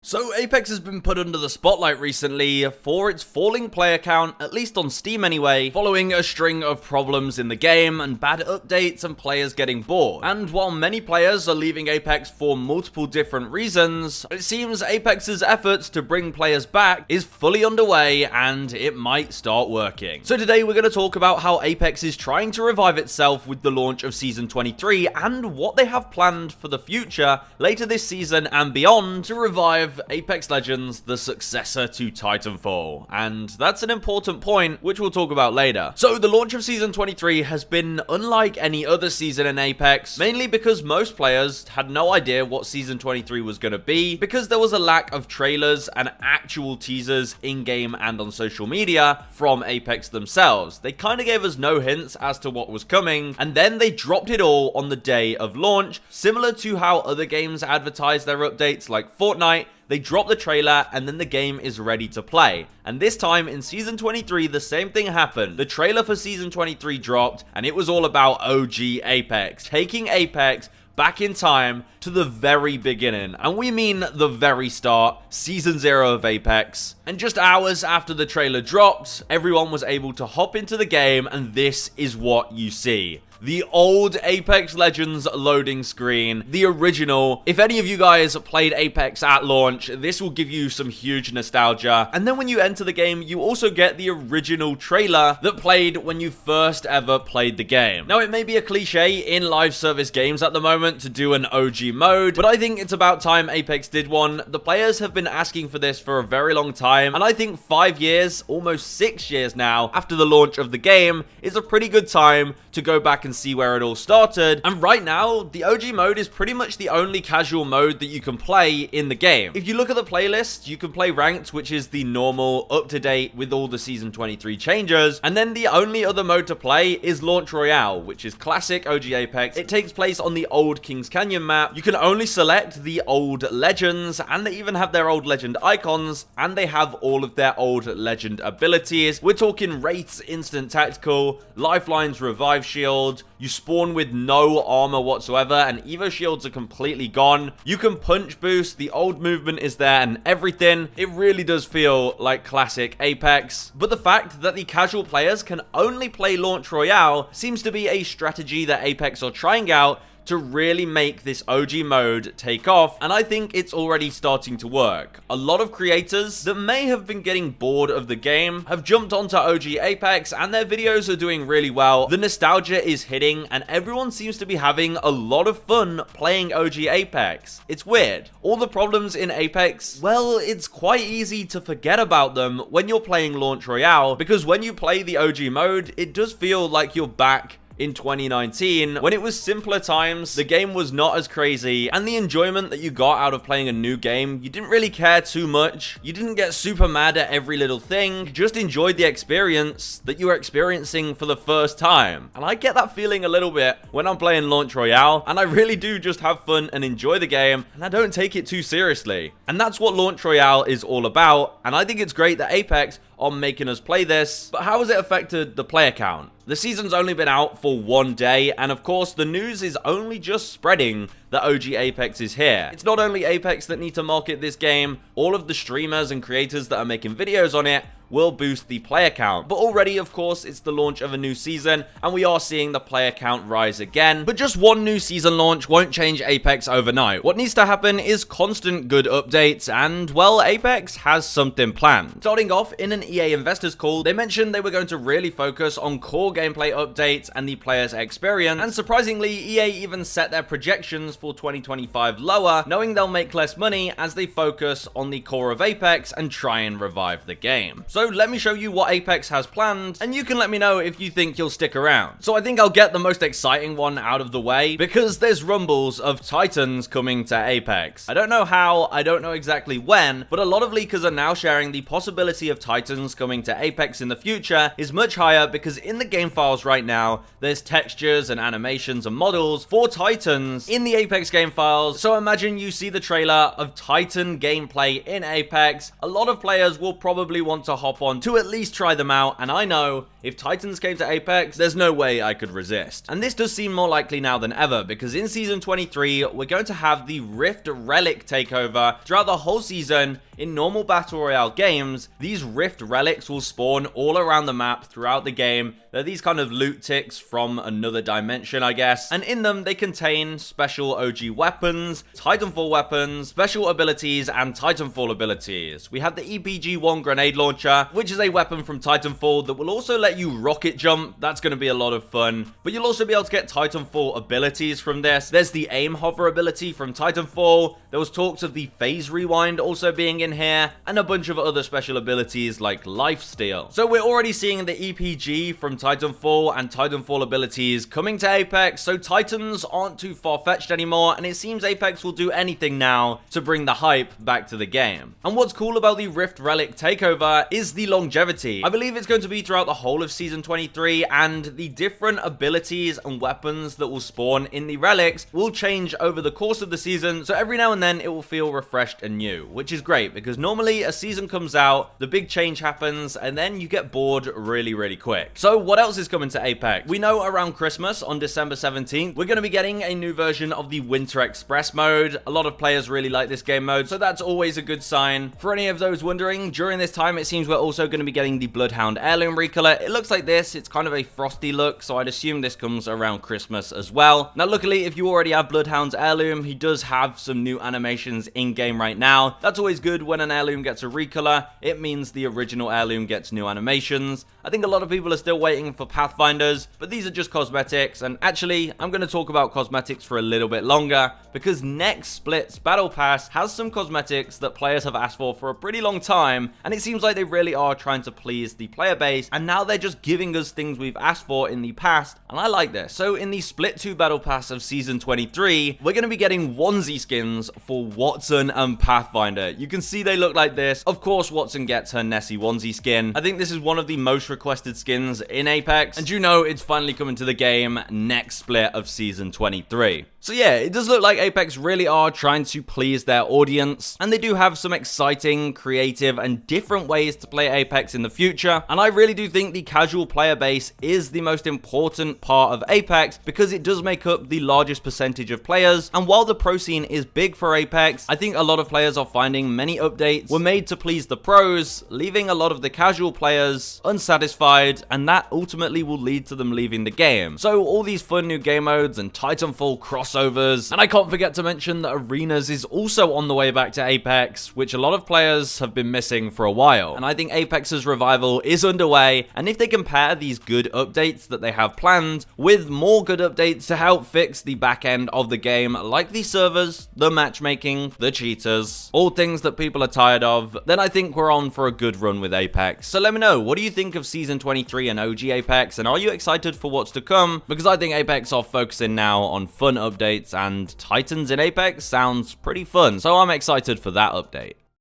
So Apex has been put under the spotlight recently for its falling player count, at least on Steam anyway, following a string of problems in the game and bad updates and players getting bored. And while many players are leaving Apex for multiple different reasons, it seems Apex's efforts to bring players back is fully underway and it might start working. So today we're going to talk about how Apex is trying to revive itself with the launch of Season 23 and what they have planned for the future later this season and beyond to revive Apex Legends, the successor to Titanfall. And that's an important point, which we'll talk about later. So the launch of Season 23 has been unlike any other season in Apex, mainly because most players had no idea what Season 23 was going to be, because there was a lack of trailers and actual teasers in-game and on social media from Apex themselves. They kind of gave us no hints as to what was coming, and then they dropped it all on the day of launch, similar to how other games advertise their updates like Fortnite. They drop the trailer and then the game is ready to play. And this time in Season 23, the same thing happened. The trailer for Season 23 dropped and it was all about OG Apex, taking Apex back in time to the very beginning. And we mean the very start, Season 0 of Apex. And just hours after the trailer dropped, everyone was able to hop into the game and this is what you see. The old Apex Legends loading screen, the original. If any of you guys played Apex at launch, this will give you some huge nostalgia. And then when you enter the game, you also get the original trailer that played when you first ever played the game. Now, it may be a cliche in live service games at the moment to do an OG mode, but I think it's about time Apex did one. The players have been asking for this for a very long time, and I think 5 years, almost 6 years now, after the launch of the game, is a pretty good time to go back and see where it all started. And right now, the OG mode is pretty much the only casual mode that you can play in the game. If you look at the playlist, you can play ranked, which is the normal, up-to-date with all the Season 23 changes, and then the only other mode to play is Launch Royale, which is classic OG Apex. It takes place on the old Kings Canyon map. You can only select the old legends, and they even have their old legend icons, and they have all of their old legend abilities. We're talking Wraiths Instant Tactical, Lifelines Revive Shield. You spawn with no armor whatsoever, and Evo shields are completely gone. You can punch boost, the old movement is there and everything. It really does feel like classic Apex. But the fact that the casual players can only play Launch Royale seems to be a strategy that Apex are trying out to really make this OG mode take off, and I think it's already starting to work. A lot of creators that may have been getting bored of the game have jumped onto OG Apex, and their videos are doing really well. The nostalgia is hitting, and everyone seems to be having a lot of fun playing OG Apex. It's weird. All the problems in Apex, well, it's quite easy to forget about them when you're playing Launch Royale, because when you play the OG mode, it does feel like you're back in 2019, when it was simpler times, the game was not as crazy, and the enjoyment that you got out of playing a new game, you didn't really care too much. You didn't get super mad at every little thing. You just enjoyed the experience that you were experiencing for the first time. And I get that feeling a little bit when I'm playing Launch Royale, and I really do just have fun and enjoy the game, and I don't take it too seriously. And that's what Launch Royale is all about, and I think it's great that Apex are making us play this. But how has it affected the player count? The season's only been out for 1 day, and of course the news is only just spreading that OG Apex is here. It's not only Apex that need to market this game, all of the streamers and creators that are making videos on it will boost the player count. But already, of course, it's the launch of a new season, and we are seeing the player count rise again. But just one new season launch won't change Apex overnight. What needs to happen is constant good updates, and, well, Apex has something planned. Starting off in an EA investors call, they mentioned they were going to really focus on core gameplay updates and the player's experience, and surprisingly, EA even set their projections for 2025 lower, knowing they'll make less money as they focus on the core of Apex and try and revive the game. So let me show you what Apex has planned, and you can let me know if you think you'll stick around. So I think I'll get the most exciting one out of the way, because there's rumbles of Titans coming to Apex. I don't know how, I don't know exactly when, but a lot of leakers are now sharing the possibility of Titans coming to Apex in the future is much higher, because in the game files right now, there's textures and animations and models for Titans in the Apex game files. So imagine you see the trailer of Titan gameplay in Apex. A lot of players will probably want to hop hop on to at least try them out, and I know if Titans came to Apex, there's no way I could resist. And this does seem more likely now than ever, because in Season 23, we're going to have the Rift Relic takeover throughout the whole season. In normal Battle Royale games, these Rift Relics will spawn all around the map throughout the game. They're these kind of loot ticks from another dimension, I guess, and in them, they contain special OG weapons, Titanfall weapons, special abilities, and Titanfall abilities. We have the EPG-1 grenade launcher, which is a weapon from Titanfall that will also let you rocket jump. That's going to be a lot of fun, but you'll also be able to get Titanfall abilities from this. There's the aim hover ability from Titanfall. There was talks of the phase rewind also being in here, and a bunch of other special abilities like lifesteal. So we're already seeing the EPG from Titanfall and Titanfall abilities coming to Apex, so Titans aren't too far-fetched anymore, and it seems Apex will do anything now to bring the hype back to the game. And what's cool about the Rift Relic takeover is the longevity. I believe it's going to be throughout the whole of Season 23, and the different abilities and weapons that will spawn in the relics will change over the course of the season, so every now and then it will feel refreshed and new, which is great because normally a season comes out, the big change happens, and then you get bored really quick. So what else is coming to Apex? We know around Christmas on December 17th, we're going to be getting a new version of the Winter Express mode. A lot of players really like this game mode, so that's always a good sign. For any of those wondering, during this time it seems we're also going to be getting the Bloodhound Heirloom recolor. It looks like this, it's kind of a frosty look, so I'd assume this comes around Christmas as well. Now luckily, if you already have Bloodhound's Heirloom, he does have some new animations in game right now. That's always good when an heirloom gets a recolor. It means the original heirloom gets new animations. I think a lot of people are still waiting for Pathfinders, but these are just cosmetics, and actually I'm going to talk about cosmetics for a little bit longer because next Split's Battle Pass has some cosmetics that players have asked for a pretty long time, and it seems like they really are trying to please the player base, and now they're just giving us things we've asked for in the past, and I like this. So in the Split 2 Battle Pass of Season 23, we're going to be getting onesie skins for Wattson and Pathfinder. You can see they look like this. Of course, Wattson gets her Nessie onesie skin. I think this is one of the most requested skins in Apex, and you know it's finally coming to the game next split of Season 23. So yeah, it does look like Apex really are trying to please their audience, and they do have some exciting, creative, and different ways to play Apex in the future, and I really do think the casual player base is the most important part of Apex because it does make up the largest percentage of players, and while the pro scene is big for Apex, I think a lot of players are finding many updates were made to please the pros, leaving a lot of the casual players unsatisfied, and that ultimately will lead to them leaving the game. So all these fun new game modes and Titanfall crossovers, and I can't forget to mention that Arenas is also on the way back to Apex, which a lot of players have been missing for a while, and I think Apex's revival is underway, and if they compare these good updates that they have planned with more good updates to help fix the back end of the game, like the servers, the matchmaking, the cheaters, all things that people are tired of, then I think we're on for a good run with Apex. So let me know, what do you think of Season 23 and OG Apex, and are you excited for what's to come? Because I think Apex are focusing now on fun updates, and Titans in Apex sounds pretty fun, so I'm excited for that update.